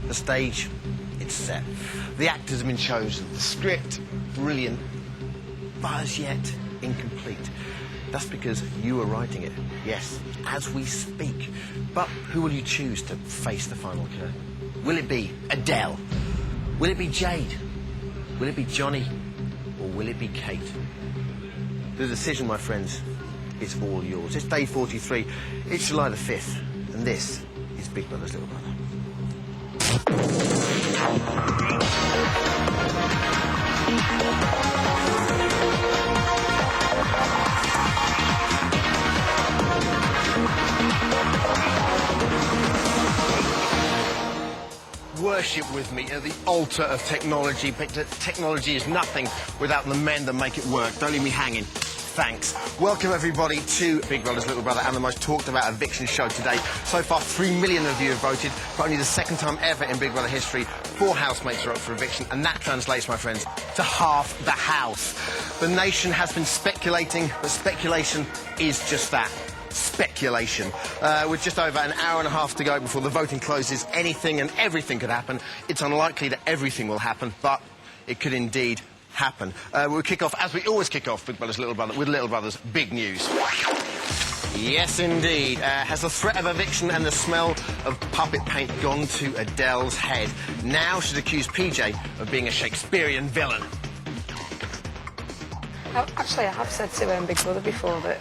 The stage, it's set. The actors have been chosen. The script, brilliant, but as yet, incomplete. That's because you are writing it, yes, as we speak. But who will you choose to face the final curtain? Will it be Adele? Will it be Jade? Will it be Johnny? Or will it be Kate? The decision, my friends, is all yours. It's day 43. It's July the 5th. And this is Big Brother's Little Brother. Worship with me at the altar of technology, but technology is nothing without the men that make it work. Don't leave me hanging. Thanks. Welcome, everybody, to Big Brother's Little Brother and the most talked-about eviction show today. So far, 3 million of you have voted. For only the second time ever in Big Brother history, 4 housemates are up for eviction, and that translates, my friends, to half the house. The nation has been speculating, but speculation is just that. Speculation. With just over an hour and a half to go before the voting closes, anything and everything could happen. It's unlikely that everything will happen, but it could indeed happen. We'll kick off, as we always kick off, Big Brother's Little Brother, with Little Brother's big news. Yes, indeed. Has the threat of eviction and the smell of puppet paint gone to Adele's head? Now she's accused PJ of being a Shakespearean villain. Actually, I have said to Big Brother before that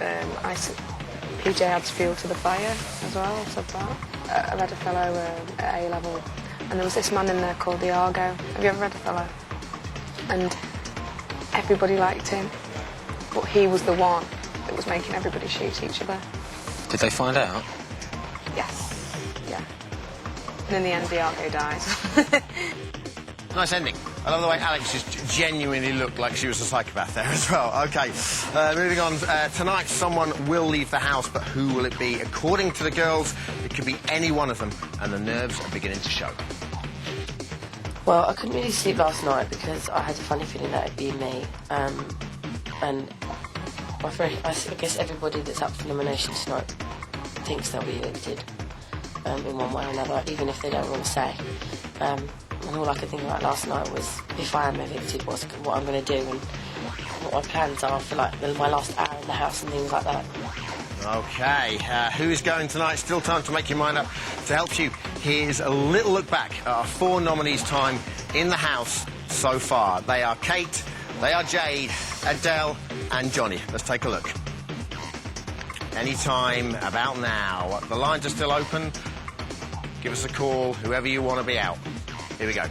PJ adds fuel to the fire as well. I've said that. I read Othello at A-level, and there was this man in there called the Argo. Have you ever read Othello? And everybody liked him, but he was the one that was making everybody shoot each other. Did they find out? Yes. Yeah. And in the end, the Argo dies. Nice ending. I love the way Alex just genuinely looked like she was a psychopath there as well. OK, moving on. Tonight, someone will leave the house, but who will it be? According to the girls, it could be any one of them, and the nerves are beginning to show. Well, I couldn't really sleep last night because I had a funny feeling that it'd be me. And I guess everybody that's up for nomination tonight thinks they'll be evicted in one way or another, even if they don't want to say. And all I could think about last night was, if I am evicted, what I'm going to do and what my plans are for, like, my last hour in the house and things like that. OK, who's going tonight? Still time to make your mind up. To help you, here's a little look back at our 4 nominees' time in the house so far. They are Kate, they are Jade, Adele and Johnny. Let's take a look. Any time about now. The lines are still open. Give us a call, whoever you want to be out. Here we go. I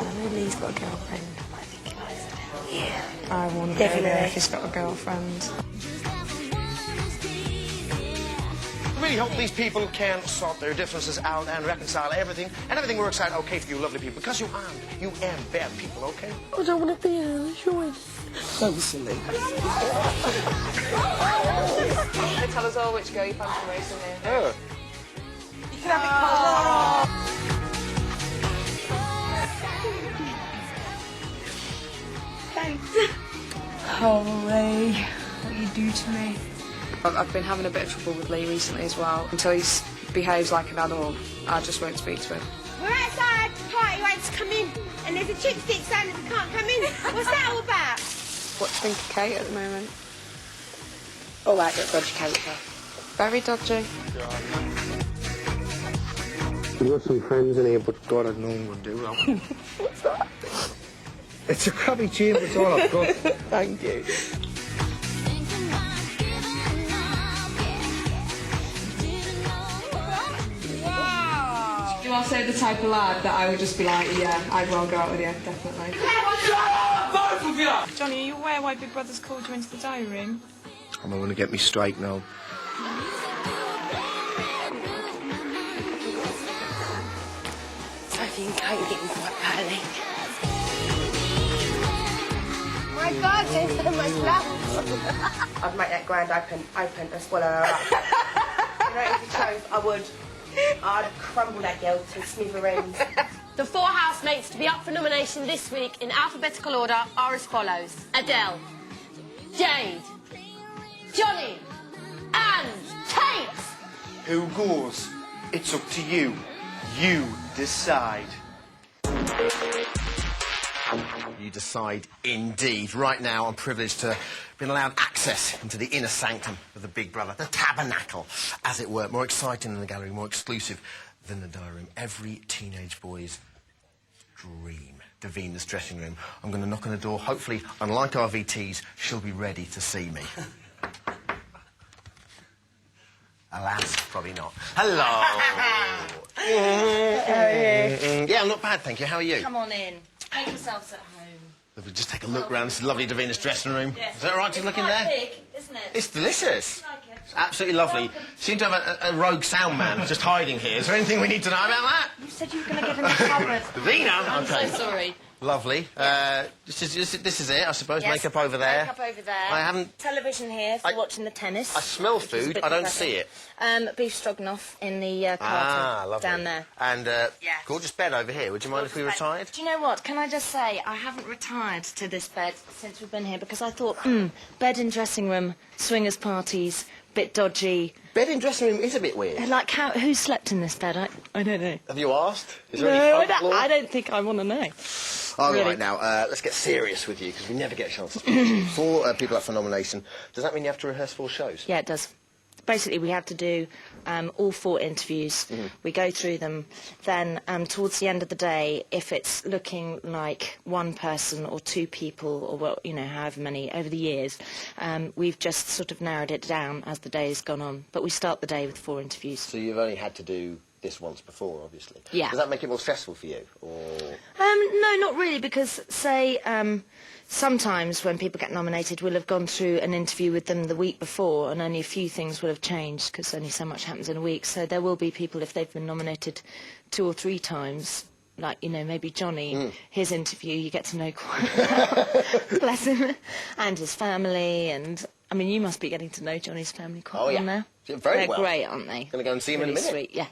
know Lee's got a girlfriend. I think he likes it. Yeah. I want to go there if he's got a girlfriend. I really hope these people can sort their differences out and reconcile everything, and everything works out OK for you lovely people, because you aren't. You am bad people, OK? I don't want to be a choice. So silly. They tell us all which girl you fancy most in here. Oh. You can have it cold. Thanks. Oh, Lee, what you do to me. I've been having a bit of trouble with Lee recently as well. Until he behaves like an adult, I just won't speak to him. We're outside, the party waits to come in, and there's a chipstick saying that we can't come in. What's that all about? What do you think of Kate at the moment? All right, got dodgy character. Very dodgy. We've got some friends in here, but God, I know what we'll do. What's that? It's a crappy tune, but it's all I've got. Thank you. Wow. You are so the type of lad that I would just be like, yeah, I'd well go out with you, definitely. Both of you! Johnny, are you aware why Big Brother's called you into the diary room? I'm going to get me straight now. Sophie and Kate are getting quite pally. My God, there's so much love. I'd make that grand open and swallow her up. You know, if you chose, I would. I'd crumble that girl to smithereens. The 4 housemates to be up for nomination this week in alphabetical order are as follows: Adele, Jade, Johnny and who goes? It's up to you. You decide. You decide indeed. Right now, I'm privileged to have been allowed access into the inner sanctum of the Big Brother, the tabernacle, as it were. More exciting than the gallery, more exclusive than the diary room. Every teenage boy's dream. Davina's dressing room. I'm going to knock on the door. Hopefully, unlike our VTs, she'll be ready to see me. Alas, probably not. Hello. How are you? Yeah, I'm not bad, thank you. How are you? Come on in. Make yourselves at home. We'll just take a look round this lovely Davina's dressing room. Yes. Is that all right to look in there? Big, isn't it? It's delicious. I like it. It's absolutely lovely. Seem to have a rogue sound man just hiding here. Is there anything we need to know about that? You said you were going to get in the cupboard. Davina? I'm Okay. so sorry. Lovely. This is it, I suppose. Yes, Makeup over there. Makeup over there. I haven't... Television here for watching the tennis. I smell which is a food. bit I don't depressing. see it. Beef stroganoff in the carton Lovely. down there. And Yeah. gorgeous bed over here. Would you mind if we retired? Do you know what? Can I just say, I haven't retired to this bed since we've been here because I thought, bed in dressing room, swingers parties, bit dodgy. Bed in dressing room is a bit weird. Like, who slept in this bed? I don't know. Have you asked? Is there No, any folklore? I don't think I want to know. All Really? right, now, let's get serious with you, because we never get a chance to speak to you. 4 people up for nomination. Does that mean you have to rehearse 4 shows? Yeah, it does. Basically, we have to do all 4 interviews. We go through them. Then, towards the end of the day, if it's looking like one person or 2 people, or well, however many over the years, we've just sort of narrowed it down as the day has gone on. But we start the day with 4 interviews. So you've only had to do this once before, obviously. Yeah. Does that make it more stressful for you, or...? No, not really, because, say, sometimes when people get nominated, we'll have gone through an interview with them the week before, and only a few things will have changed, because only so much happens in a week. So there will be people, if they've been nominated 2 or 3 times, like, maybe Johnny, his interview, you get to know quite well, bless him, and his family, and, I mean, you must be getting to know Johnny's family quite well now. Yeah, very They're well. great, aren't they? Going to go and see him in a Really minute. Sweet, yeah.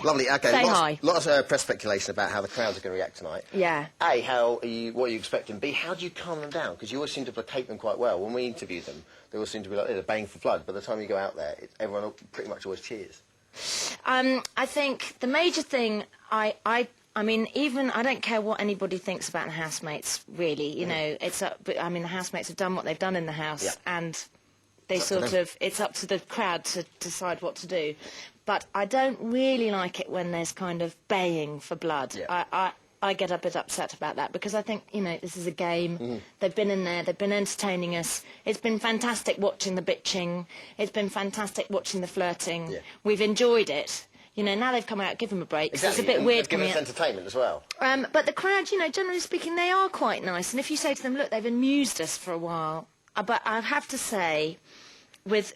Lovely, OK. Say hi. Lots of press speculation about how the crowds are going to react tonight. Yeah. A, what are you expecting? B, how do you calm them down? Because you always seem to placate them quite well. When we interview them, they always seem to be like, they're baying for blood. By the time you go out there, everyone pretty much always cheers. I think the major thing, I mean, even I don't care what anybody thinks about the housemates. Really, it's up. But I mean, the housemates have done what they've done in the house, and they it's up to the crowd to decide what to do. But I don't really like it when there's kind of baying for blood. Yeah. I get a bit upset about that because I think, this is a game. They've been in there. They've been entertaining us. It's been fantastic watching the bitching. It's been fantastic watching the flirting. Yeah. We've enjoyed it. Now they've come out, give them a break. Exactly. It's a bit weird Giving coming us out. entertainment as well. But the crowd, generally speaking, they are quite nice. And if you say to them, look, they've amused us for a while. But I have to say, with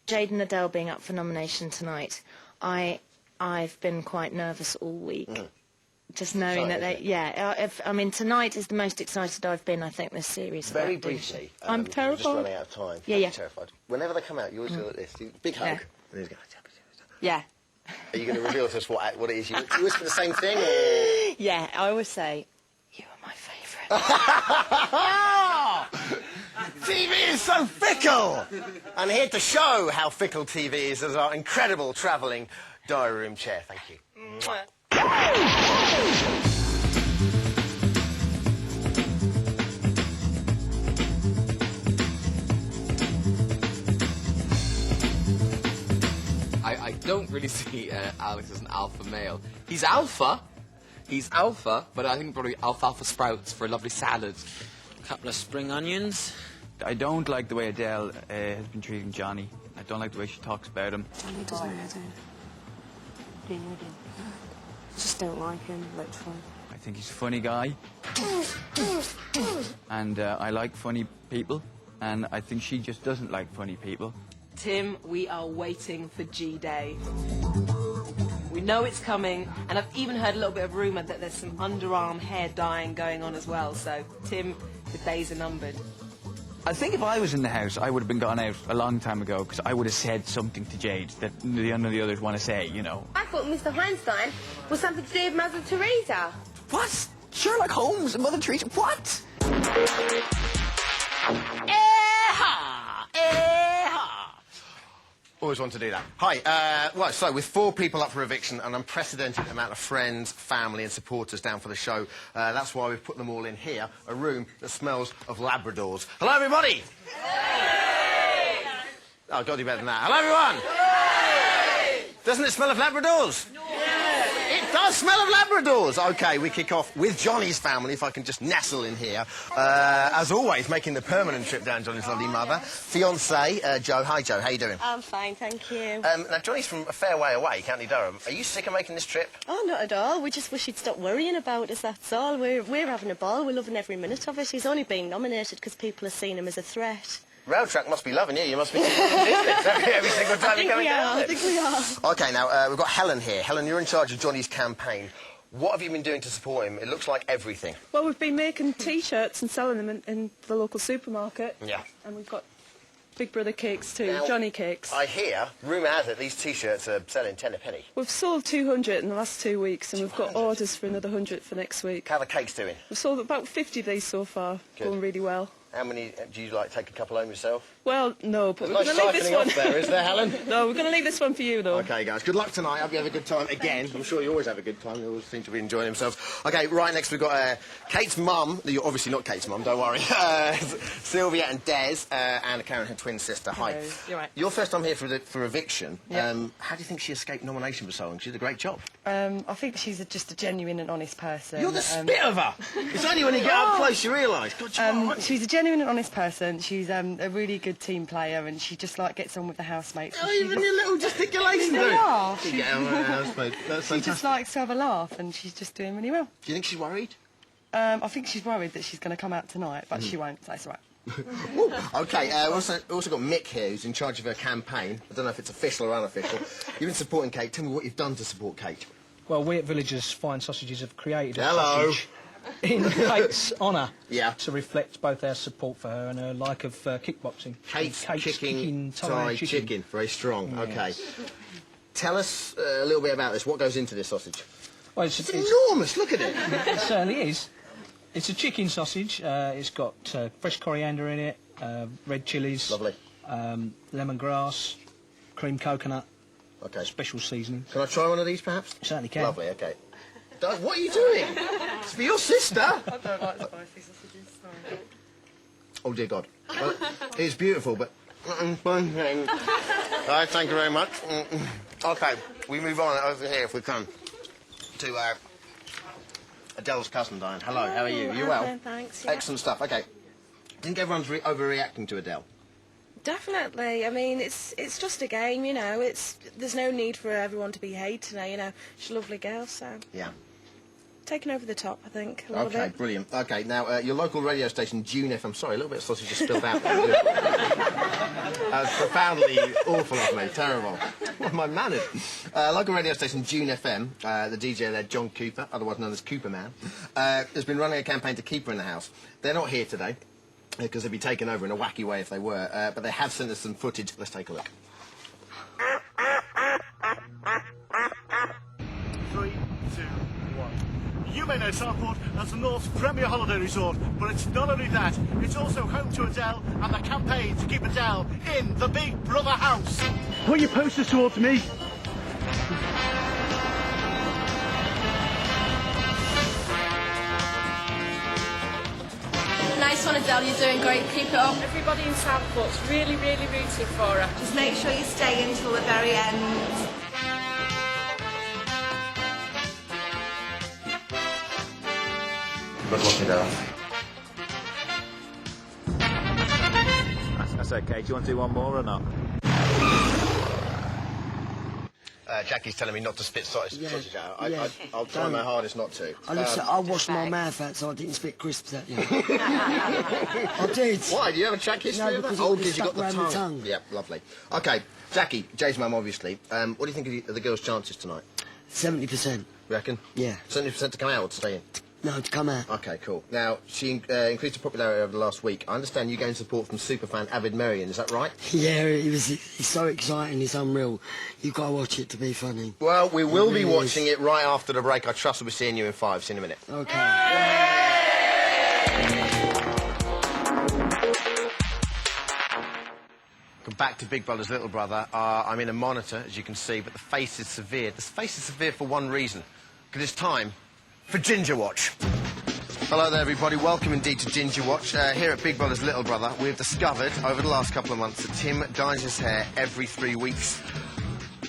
Jade and Adele being up for nomination tonight, I've been quite nervous all week. Just knowing that tonight is the most excited I've been, I think, this series. Very briefly. I'm We're terrified. just running out of time. Yeah. I'm terrified. Whenever they come out, you always go like this. Big hug. Yeah. And he's going, Yeah. are you going to reveal to us what it is? You whisper the same thing, or...? Yeah, I always say, you are my favourite. TV is so fickle! And here to show how fickle TV is our incredible travelling diary room chair. Thank you. I don't really see Alex as an alpha male. He's alpha, but I think probably alfalfa sprouts for a lovely salad. A couple of spring onions. I don't like the way Adele has been treating Johnny. I don't like the way she talks about him. Johnny doesn't know, do you? Just don't like him, literally. I think he's a funny guy. And I like funny people. And I think she just doesn't like funny people. Tim, we are waiting for G-Day. We know it's coming, and I've even heard a little bit of rumour that there's some underarm hair dyeing going on as well. So, Tim, the days are numbered. I think if I was in the house, I would have been gone out a long time ago, because I would have said something to Jade that none of the others want to say, I thought Mr. Heinstein was something to do with Mother Teresa. What? Sherlock Holmes and Mother Teresa? What? Always want to do that. Hi. Right, so with 4 people up for eviction, an unprecedented amount of friends, family and supporters down for the show, that's why we've put them all in here, a room that smells of Labradors. Hello, everybody! Hey! Oh, I've got to do better than that. Hello, everyone! Hey! Doesn't it smell of Labradors? No. It does smell of Labradors! OK, we kick off with Johnny's family, if I can just nestle in here. As always, making the permanent trip down Johnny's lovely mother. Fiancée, Joe. Hi, Joe. How you doing? I'm fine, thank you. Now, Johnny's from a fair way away, County Durham. Are you sick of making this trip? Oh, not at all. We just wish he'd stop worrying about us, that's all. We're having a ball. We're loving every minute of it. He's only been nominated because people are seeing him as a threat. Rail Track must be loving you. You must be every single time you're coming down. I think we are. OK, now, we've got Helen here. Helen, you're in charge of Johnny's campaign. What have you been doing to support him? It looks like everything. Well, we've been making T-shirts and selling them in the local supermarket. Yeah. And we've got Big Brother cakes too, now, Johnny cakes. I hear, rumour has it, these T-shirts are selling 10 a penny. We've sold 200 in the last 2 weeks and we've got orders for another 100 for next week. How are the cakes doing? We've sold about 50 of these so far, going really well. How many, do you, like, take a couple home yourself? Well, no, but There's we're going to leave this one. off there, is there, Helen? No, we're going to leave this one for you, though. OK, guys, good luck tonight. I hope you have a good time again. I'm sure you always have a good time. You always seem to be enjoying themselves. OK, right next we've got Kate's mum. You're obviously not Kate's mum, don't worry. Sylvia and Des, and Karen, her twin sister. Hi. Hello. You're right. Your first time here for eviction. Yep. How do you think she escaped nomination for so long? She did a great job. I think she's just a genuine and honest person. You're the spit of her! It's only when you get up close you realise. She's a genuine and honest person. She's a really good team player and she just gets on with the housemates. Oh, even your little gesticulation, They are. She get on with the housemates. That's She fantastic. just likes to have a laugh and she's just doing really well. Do you think she's worried? I think she's worried that she's going to come out tonight, but she won't, so it's all right. OK, we've also got Mick here, who's in charge of her campaign. I don't know if it's official or unofficial. You've been supporting Kate. Tell me what you've done to support Kate. Well, we at Villagers Fine Sausages have created a Hello. sausage in Kate's honour. Yeah. To reflect both our support for her and her like of kickboxing. Kate's kicking Thai chicken. Very strong. Yes. OK. Tell us a little bit about this. What goes into this sausage? Well, it's enormous. Look at it. It certainly is. It's a chicken sausage. It's got fresh coriander in it, red chillies. Lovely. Lemongrass, cream coconut. OK. Special seasoning. Can I try one of these, perhaps? Certainly can. Lovely, OK. What are you doing? It's for your sister. I don't like spicy sausages, sorry. Oh, dear God. Well, it's beautiful, but... Fine thing. Right, thank you very much. OK, we move on over here, if we can, to Adele's cousin, Diane. Hello, how are you? You well? Thanks, yeah. Excellent stuff. OK. Think everyone's overreacting to Adele? Definitely. I mean, it's just a game, you know. There's no need for everyone to be hating her, you know. She's a lovely girl, so... Yeah. Taken over the top, I think, a little OK, bit. brilliant. OK, now, your local radio station, June FM... Sorry, a little bit of sausage just spilled out there. Profoundly awful of me. Terrible. What am I mannered? Local radio station, June FM, the DJ there, John Cooper, otherwise known as Cooper Man, has been running a campaign to keep her in the house. They're not here today, because they'd be taken over in a wacky way if they were, but they have sent us some footage. Let's take a look. 3, 2, 1. You may know Southport as the North's premier holiday resort, but it's not only that, it's also home to Adele and the campaign to keep Adele in the Big Brother house. Put your posters towards me. Nice one, Adele. You're doing great. Keep it up. Everybody in Southport's really, really rooting for her. Just make sure you stay until the very end. Good luck, Adele. That's okay. Do you want to do one more or not? Jackie's telling me not to spit sausage out. Yeah. I'll try my hardest not to. I washed my mouth out so I didn't spit crisps at you. I did. Why? Do you have a track history of that? because Oh, it because you got stuck the round tongue. the Yep, lovely. OK, Jackie, Jay's mum, obviously. What do you think of the girls' chances tonight? 70%. You reckon? Yeah. 70% to come out or to stay in? No, to come out. OK, cool. Now, she increased her popularity over the last week. I understand you gained support from superfan Avid Marion, is that right? Yeah, it's so exciting, it's unreal. You've got to watch it to be funny. Well, we will be really watching it right after the break. I trust we'll be seeing you in 5. See you in a minute. Okay. back to Big Brother's Little Brother. I'm in a monitor, as you can see, but the face is severe. The face is severe for one reason, because it's time for Ginger Watch. Hello there, everybody. Welcome indeed to Ginger Watch. Here at Big Brother's Little Brother, we've discovered over the last couple of months that Tim dyes his hair every 3 weeks.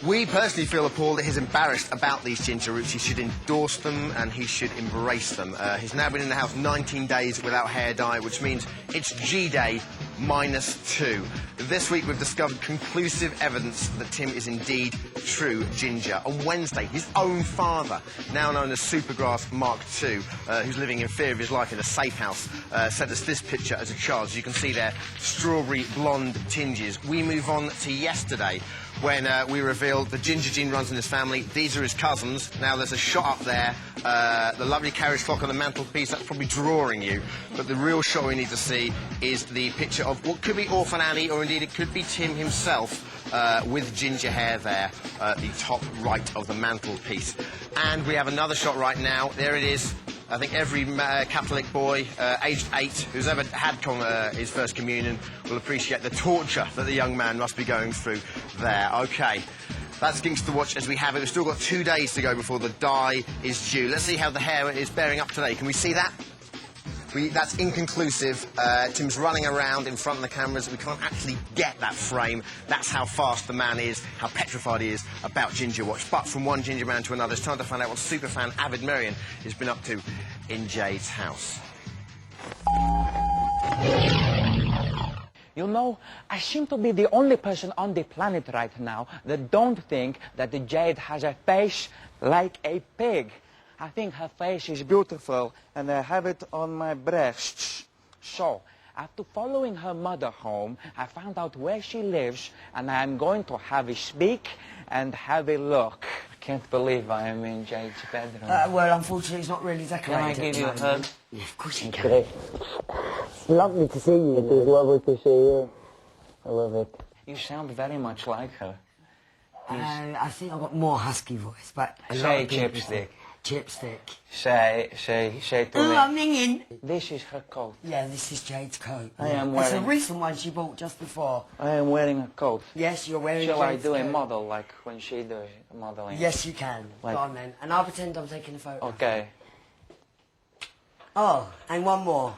We personally feel appalled that he's embarrassed about these ginger roots. He should endorse them and he should embrace them. He's now been in the house 19 days without hair dye, which means it's G-Day -2. This week we've discovered conclusive evidence that Tim is indeed true ginger. On Wednesday, his own father, now known as Supergrass Mark II, who's living in fear of his life in a safe house, sent us this picture as a child. As you can see there, strawberry blonde tinges. We move on to yesterday, when we revealed the ginger gene runs in his family. These are his cousins. Now, there's a shot up there, the lovely carriage clock on the mantelpiece. That's probably drawing you. But the real shot we need to see is the picture of what could be Orphan Annie, or indeed it could be Tim himself, with ginger hair there, the top right of the mantelpiece. And we have another shot right now. There it is. I think every Catholic boy aged 8 who's ever had his first communion will appreciate the torture that the young man must be going through there. OK, that's Ginks to watch as we have it. We've still got 2 days to go before the dye is due. Let's see how the hair is bearing up today. Can we see that? That's inconclusive. Tim's running around in front of the cameras. We can't actually get that frame. That's how fast the man is, how petrified he is about Ginger Watch. But from one ginger man to another, it's time to find out what superfan Avid Merian has been up to in Jade's house. You know, I seem to be the only person on the planet right now that don't think that the Jade has a face like a pig. I think her face is beautiful, and I have it on my breasts. So, after following her mother home, I found out where she lives, and I am going to have a speak and have a look. I can't believe I am in Jade's bedroom. Well, unfortunately, it's not really decorated. Can I give you a hug? Yeah, of course you Okay. can. It's lovely to see you. It is lovely to see you. I love it. You sound very much like her. I think I've got more husky voice, but... Say chipstick. Chipstick. Say to me. I'm minging. This is her coat. Yeah, this is Jade's coat. I am It's a wearing... recent one she bought just before. I am wearing a coat. Yes, you're wearing Shall I Jade's do a coat. model like when she does modeling? Yes, you can. Like- Go on then. And I'll pretend I'm taking a photo. Okay. Oh, and one more.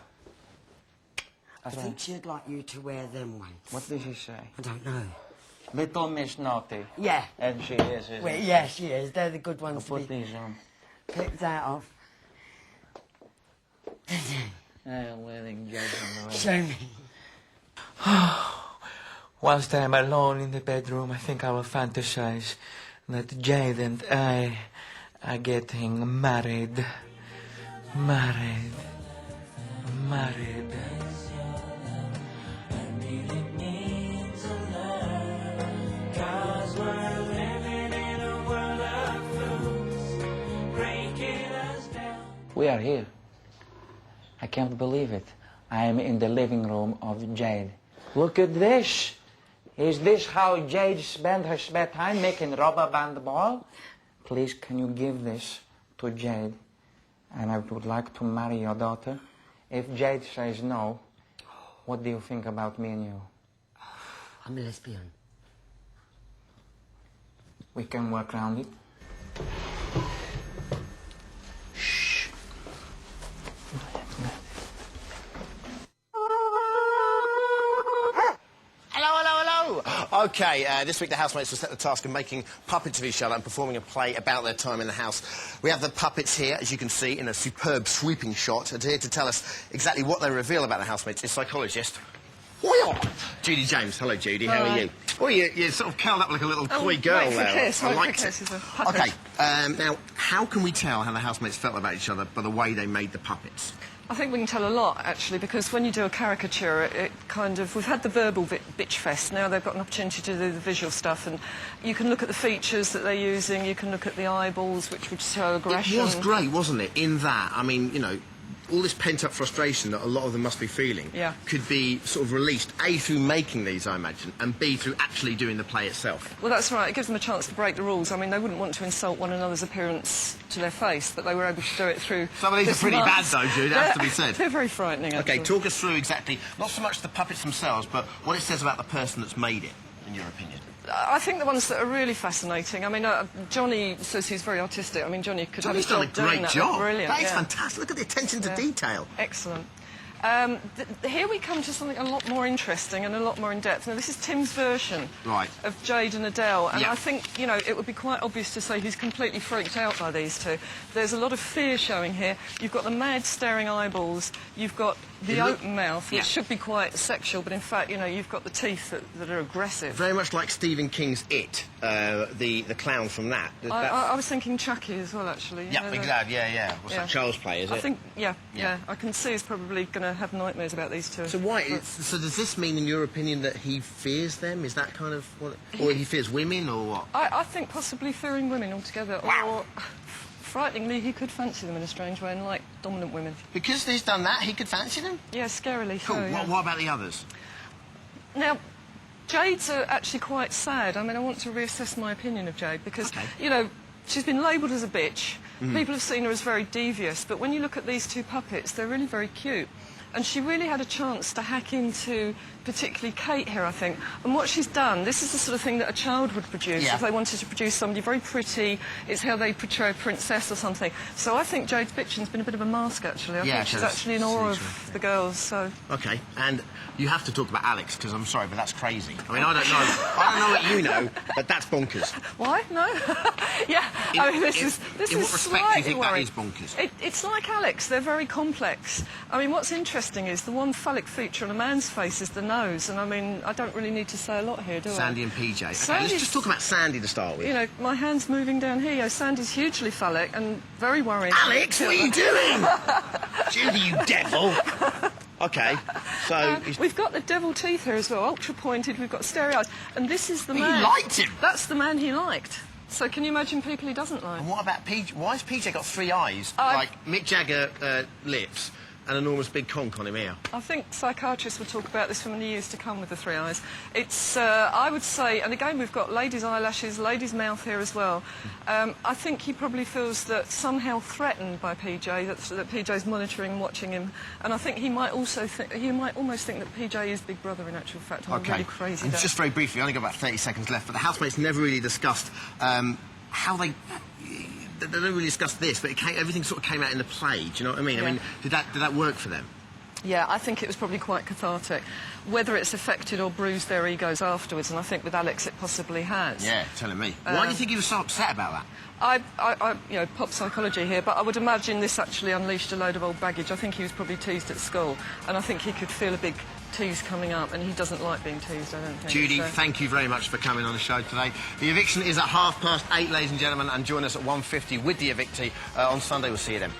I think she'd like you to wear them ones. What did she say? I don't know. Little Miss Naughty. Yeah. And she is, isn't Well, she? yeah, she is. They're the good ones I'll to put be these on. picked out of. I am wearing Jade. Show me. Whilst I'm alone in the bedroom, I think I will fantasize that Jade and I are getting married. Married. Married. We are here. I can't believe it. I am in the living room of Jade. Look at this. Is this how Jade spent her spare time making rubber band ball? Please, can you give this to Jade? And I would like to marry your daughter. If Jade says no, what do you think about me and you? I'm a lesbian. We can work around it. OK, this week the housemates will set the task of making puppets of each other and performing a play about their time in the house. We have the puppets here, as you can see, in a superb sweeping shot. And here to tell us exactly what they reveal about the housemates is psychologist Judy James. Hello, Judy. How are you? Oh, you're sort of curled up like a little coy girl there. I liked it. OK, now, how can we tell how the housemates felt about each other by the way they made the puppets? I think we can tell a lot, actually, because when you do a caricature, it kind of... We've had the verbal bitch fest, now they've got an opportunity to do the visual stuff, and you can look at the features that they're using, you can look at the eyeballs, which would show aggression. It was great, wasn't it, in that, I mean, you know, all this pent-up frustration that a lot of them must be feeling could be sort of released, A, through making these, I imagine, and B, through actually doing the play itself. Well, that's right. It gives them a chance to break the rules. I mean, they wouldn't want to insult one another's appearance to their face, but they were able to do it through... Some of these are pretty bad, though, Jude, that has to be said. They're very frightening, actually. OK, talk us through exactly, not so much the puppets themselves, but what it says about the person that's made it, in your opinion. I think the ones that are really fascinating. I mean, Johnny says he's very artistic. I mean, Johnny could Johnny's have a done a great job. Brilliant. That is fantastic. Look at the attention to detail. Excellent. Here we come to something a lot more interesting and a lot more in-depth. Now, this is Tim's version of Jade and Adele, and I think, you know, it would be quite obvious to say he's completely freaked out by these two. There's a lot of fear showing here. You've got the mad staring eyeballs, you've got the open mouth, which should be quite sexual, but in fact, you know, you've got the teeth that are aggressive. Very much like Stephen King's It, the clown from that. I was thinking Chucky as well, actually. Yeah, exactly, What's that, Charles Play, is it? I think, yeah. I can see he's probably going to have nightmares about these two. So why? So does this mean, in your opinion, that he fears them? Is that kind of what? Or he fears women, or what? I think possibly fearing women altogether. Wow. Or, frighteningly, he could fancy them in a strange way and like dominant women. Because he's done that, he could fancy them? Yeah, scarily cool. So. Yeah. What about the others? Now, Jade's actually quite sad. I mean, I want to reassess my opinion of Jade because, you know, she's been labelled as a bitch. People have seen her as very devious, but when you look at these two puppets, they're really very cute. And she really had a chance to hack into particularly Kate here, I think. And what she's done, this is the sort of thing that a child would produce if they wanted to produce somebody very pretty. It's how they portray a princess or something. So I think Jade's bitching's been a bit of a mask, actually. I think she's actually in awe of the girls, so... OK, and you have to talk about Alex, because I'm sorry, but that's crazy. I mean, I don't know what you know, but that's bonkers. Why? No? I mean, this is in what respect do you think that is bonkers? It's like Alex, they're very complex. I mean, what's interesting is the one phallic feature on a man's face is the nose, and I mean, I don't really need to say a lot here, do I? Sandy and PJ. Okay, let's just talk about Sandy to start with. You know, my hand's moving down here. Sandy's hugely phallic and very worrying. Alex, what are you doing? Judy, you devil! OK, so... we've got the devil teeth here as well, ultra-pointed, we've got starry eyes, and this is the man... He liked him! That's the man he liked. So can you imagine people he doesn't like? And what about PJ? Why has PJ got 3 eyes, like Mick Jagger lips, and an enormous big conch on him here? I think psychiatrists will talk about this for many years to come with the 3 eyes. It's, I would say, and again we've got ladies' eyelashes, ladies' mouth here as well. I think he probably feels that somehow threatened by PJ, that PJ's monitoring and watching him. And I think he might also think, he might almost think that PJ is Big Brother in actual fact. On a really crazy day. Just very briefly, I only got about 30 seconds left, but the housemates never really discussed how they don't really discuss this, but everything sort of came out in the play, do you know what I mean? I mean, did that work for them? Yeah, I think it was probably quite cathartic. Whether it's affected or bruised their egos afterwards, and I think with Alex it possibly has. Yeah, telling me. Why do you think he was so upset about that? I you know, pop psychology here, but I would imagine this actually unleashed a load of old baggage. I think he was probably teased at school, and I think he could feel a big tease coming up, and he doesn't like being teased, I don't think. Judy, thank you very much for coming on the show today. The eviction is at 8:30, ladies and gentlemen, and join us at 1:50 with the evictee on Sunday. We'll see you then.